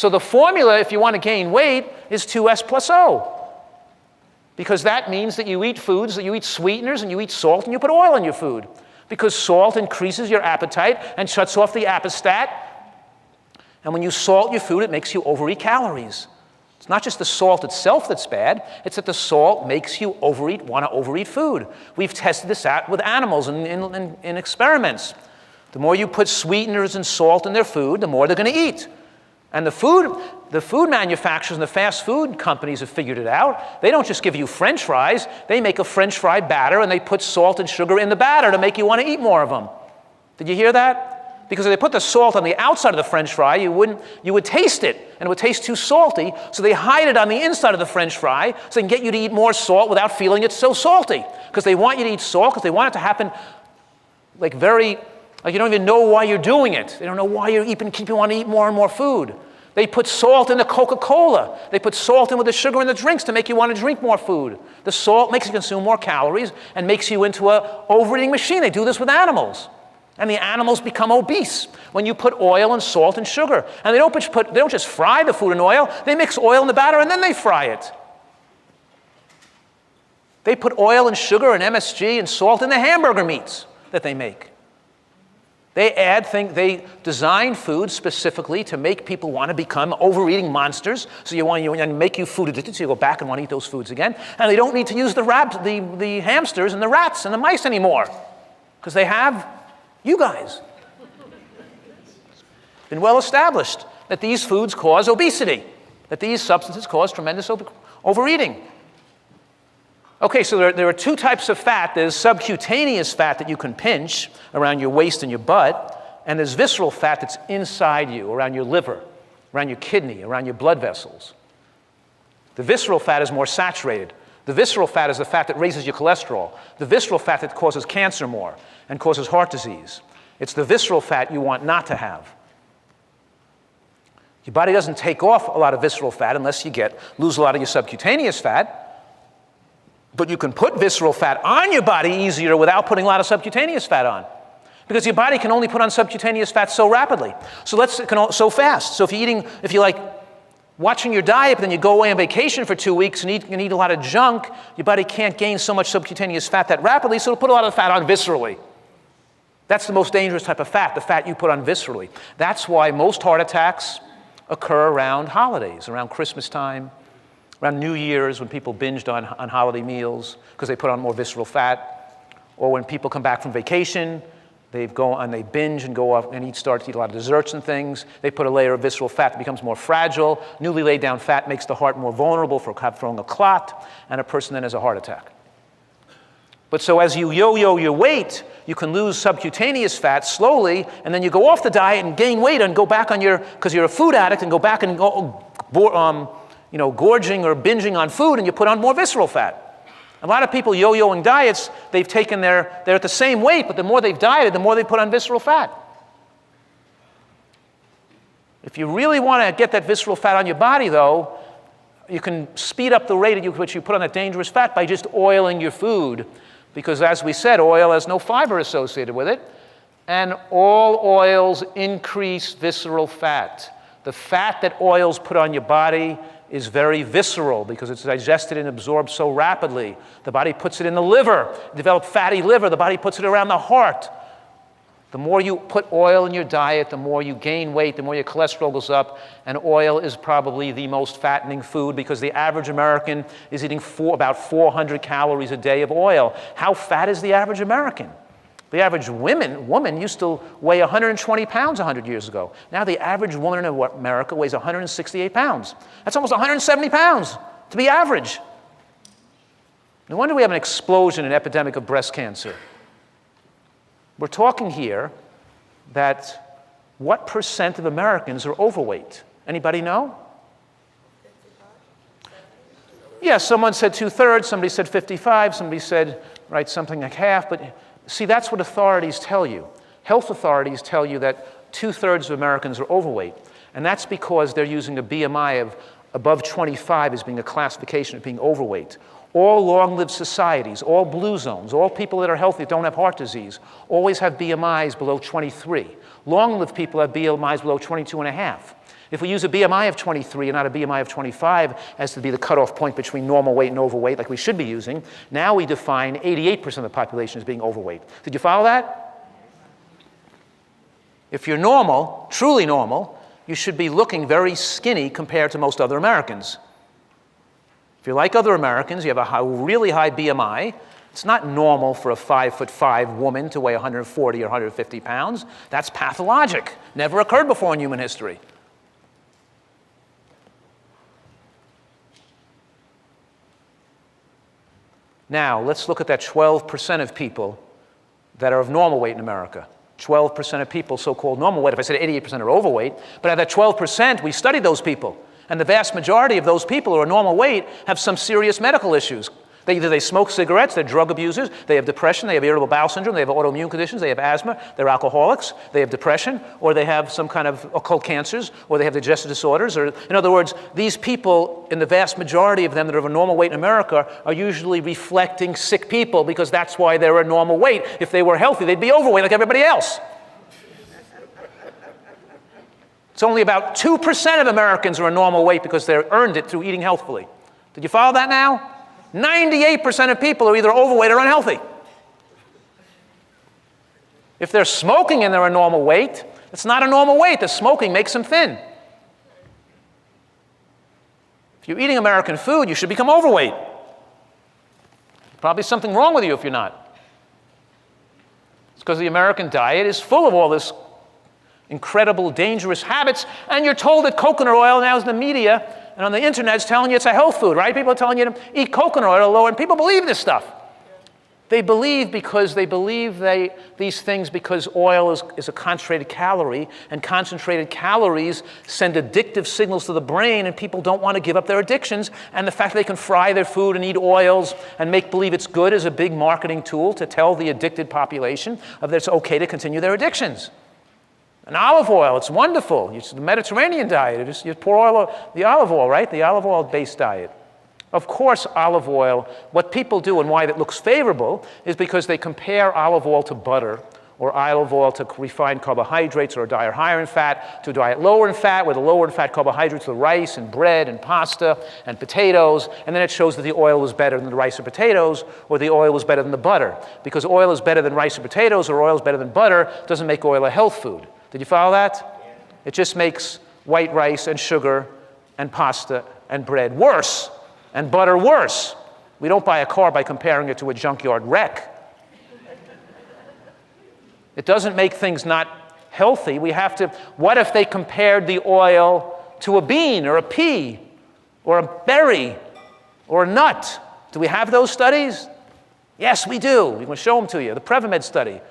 So the formula, if you want to gain weight, is 2S plus O. Because that means that you eat foods, that you eat sweeteners, and you eat salt, and you put oil in your food. Because salt increases your appetite and shuts off the appestat. And when you salt your food, it makes you overeat calories. It's not just the salt itself that's bad, it's that the salt makes you want to overeat food. We've tested this out with animals in experiments. The more you put sweeteners and salt in their food, the more they're going to eat. And the food manufacturers and the fast food companies have figured it out. They don't just give you French fries. They make a French fry batter, and they put salt and sugar in the batter to make you want to eat more of them. Did you hear that? Because if they put the salt on the outside of the French fry, you would taste it, and it would taste too salty. So they hide it on the inside of the French fry so they can get you to eat more salt without feeling it's so salty. Because they want you to eat salt because they want it to happen like you don't even know why you're doing it. They don't know why you're keeping wanting to eat more and more food. They put salt in the Coca-Cola. They put salt in with the sugar in the drinks to make you want to drink more food. The salt makes you consume more calories and makes you into an overeating machine. They do this with animals. And the animals become obese when you put oil and salt and sugar. And they don't just fry the food in oil. They mix oil in the batter and then they fry it. They put oil and sugar and MSG and salt in the hamburger meats that they make. They design food specifically to make people want to become overeating monsters. So you want to make you food addicted, so you go back and want to eat those foods again. And they don't need to use the hamsters and the rats and the mice anymore, because they have you guys. It's been well established that these foods cause obesity, that these substances cause tremendous overeating. Okay, so there are two types of fat. There's subcutaneous fat that you can pinch around your waist and your butt, and there's visceral fat that's inside you, around your liver, around your kidney, around your blood vessels. The visceral fat is more saturated. The visceral fat is the fat that raises your cholesterol. The visceral fat that causes cancer more and causes heart disease. It's the visceral fat you want not to have. Your body doesn't take off a lot of visceral fat unless you lose a lot of your subcutaneous fat. But you can put visceral fat on your body easier without putting a lot of subcutaneous fat on. Because your body can only put on subcutaneous fat so rapidly. So fast. So if you like watching your diet, but then you go away on vacation for 2 weeks and eat a lot of junk, your body can't gain so much subcutaneous fat that rapidly, so it'll put a lot of fat on viscerally. That's the most dangerous type of fat, the fat you put on viscerally. That's why most heart attacks occur around holidays, around Christmas time, around New Year's, when people binged on holiday meals because they put on more visceral fat, or when people come back from vacation, they go and they binge and go off and start to eat a lot of desserts and things. They put a layer of visceral fat that becomes more fragile. Newly laid down fat makes the heart more vulnerable for throwing a clot, and a person then has a heart attack. But so as you yo-yo your weight, you can lose subcutaneous fat slowly, and then you go off the diet and gain weight and go back because you're a food addict, and go back and gorging or binging on food, and you put on more visceral fat. A lot of people yo-yoing diets, they're at the same weight, but the more they've dieted, the more they put on visceral fat. If you really want to get that visceral fat on your body, though, you can speed up the rate at which you put on that dangerous fat by just oiling your food. Because as we said, oil has no fiber associated with it, and all oils increase visceral fat. The fat that oils put on your body is very visceral because it's digested and absorbed so rapidly. The body puts it in the liver. You develop fatty liver. The body puts it around the heart. The more you put oil in your diet, the more you gain weight, the more your cholesterol goes up. And oil is probably the most fattening food because the average American is eating about 400 calories a day of oil. How fat is the average American? The average woman used to weigh 120 pounds 100 years ago. Now the average woman in America weighs 168 pounds. That's almost 170 pounds to be average. No wonder we have an explosion, an epidemic of breast cancer. We're talking here that what percent of Americans are overweight? Anybody know? Yeah, someone said 2/3, somebody said 55, somebody said something like half, but see, that's what authorities tell you. Health authorities tell you that 2/3 of Americans are overweight, and that's because they're using a BMI of above 25 as being a classification of being overweight. All long-lived societies, all blue zones, all people that are healthy, that don't have heart disease, always have BMIs below 23. Long-lived people have BMIs below 22.5. If we use a BMI of 23 and not a BMI of 25 as to be the cutoff point between normal weight and overweight, like we should be using, now we define 88% of the population as being overweight. Did you follow that? If you're normal, truly normal, you should be looking very skinny compared to most other Americans. If you're like other Americans, you have a really high BMI. It's not normal for a 5'5" woman to weigh 140 or 150 pounds. That's pathologic. Never occurred before in human history. Now, let's look at that 12% of people that are of normal weight in America. 12% of people, so-called normal weight. If I said 88% are overweight, but at that 12%, we studied those people. And the vast majority of those people who are normal weight have some serious medical issues. Either they smoke cigarettes, they're drug abusers, they have depression, they have irritable bowel syndrome, they have autoimmune conditions, they have asthma, they're alcoholics, they have depression, or they have some kind of occult cancers, or they have digestive disorders. Or, in other words, these people, in the vast majority of them that are of a normal weight in America, are usually reflecting sick people because that's why they're a normal weight. If they were healthy, they'd be overweight like everybody else. It's only about 2% of Americans are a normal weight because they earned it through eating healthfully. Did you follow that now? 98% of people are either overweight or unhealthy. If they're smoking and they're a normal weight, it's not a normal weight. The smoking makes them thin. If you're eating American food, you should become overweight. Probably something wrong with you if you're not. It's because the American diet is full of all this incredible, dangerous habits, and you're told that coconut oil now is in the media and on the internet is telling you it's a health food, right? People are telling you to eat coconut oil lower, and people believe this stuff. They believe because they believe these things because oil is a concentrated calorie, and concentrated calories send addictive signals to the brain, and people don't want to give up their addictions. And the fact that they can fry their food and eat oils and make believe it's good is a big marketing tool to tell the addicted population that it's okay to continue their addictions. And olive oil, it's wonderful. It's the Mediterranean diet. You pour the olive oil, right? The olive oil-based diet. Of course, olive oil, what people do and why it looks favorable is because they compare olive oil to butter, or olive oil to refined carbohydrates, or a diet higher in fat to a diet lower in fat, where the lower in fat carbohydrates are rice and bread and pasta and potatoes, and then it shows that the oil was better than the rice or potatoes, or the oil was better than the butter. Because oil is better than rice or potatoes, or oil is better than butter, doesn't make oil a health food. Did you follow that? It just makes white rice and sugar and pasta and bread worse, and butter worse. We don't buy a car by comparing it to a junkyard wreck. It doesn't make things not healthy. We have to, what if they compared the oil to a bean or a pea or a berry or a nut? Do we have those studies? Yes, we do. We can show them to you. The Prevamed study.